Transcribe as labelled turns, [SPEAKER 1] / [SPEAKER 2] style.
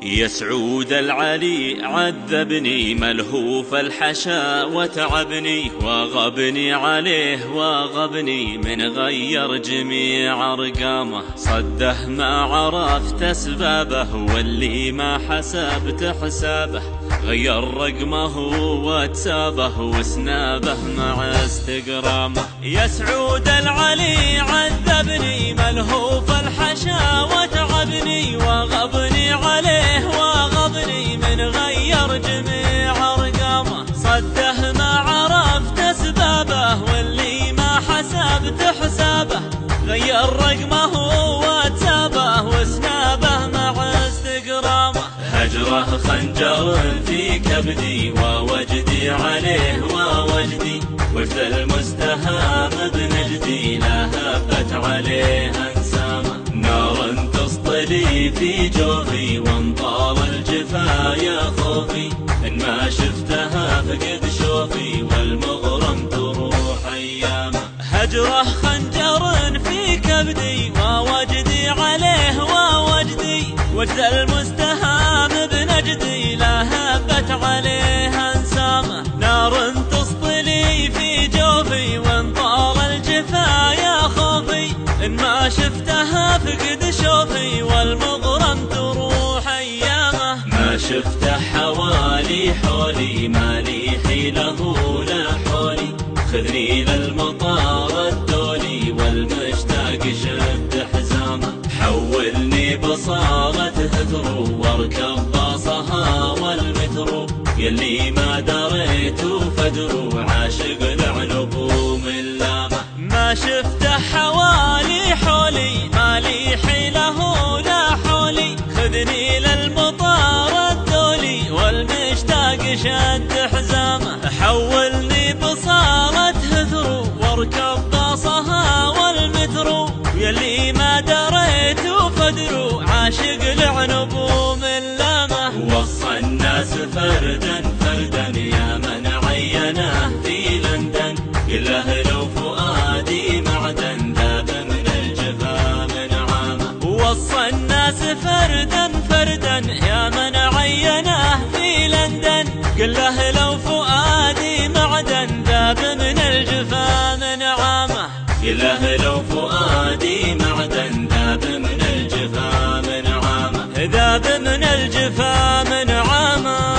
[SPEAKER 1] يا سعود العلي عذبني ملهوف الحشا وتعبني، وغبني عليه وغبني من غير جميع ارقامه. صده ما عرفت اسبابه واللي ما حسبت حسابه، غير رقمه واتسابه وسنابه مع استقرامه. يا سعود العلي عذبني ملهوف الحشا وتعبني، وغبني عليه وغبني من غير جميع ارقامه. صده ما عرفت اسبابه واللي ما حسبت حسابه، غير رقمه واتسابه وسنابه مع استقرامه. هجره خنجر في كبدي ووجدي عليه ووجدي، وجد المستهام بنجدي لا هبت عليه انسامه. نار تسطلي في جوفي وانطال الجفا يا خوفي، ان ما شفتها فقد شوفي والمغرم تروح ايامه. هجره خنجر في كبدي ووجدي عليه ووجدي، وجد المستهام بنجدي لا هبت عليه انسامه. نار تسطلي في جوفي وانطال الجفا يا خوفي، ان ما شفتها فقد شوفي والمغرم تروح ايامه. ما شفته حوالي حولي ما لي حيله لا حولي، خذني للمطار الدولي والمشتاق شد حزامه. حولني بصالة هثرو واركب باصها والمترو، يلي ما دريت فدرو عاشق العنب ومن لامه. ما شفته حوالي حولي ما لي حيله لا حولي، خذني للمطار الدولي والمشتاق شد حزامه. حولني بصالة هثرو واركب باصها والمترو، يلي ما دريت فدرو عاشق العنب ومن لامه. وصى الناس فردا فردا يا من عينه في لندن، قل له لو فؤادي معدن ذاب من الجفا من عامه. وصى الناس فردا فردا يا من عينه في لندن، قل له لو فؤادي معدن ذاب من الجفا من عامه. قل له لو فؤادي معدن ذاب من الجفا من عامه، ذاب من الجفا من عامه.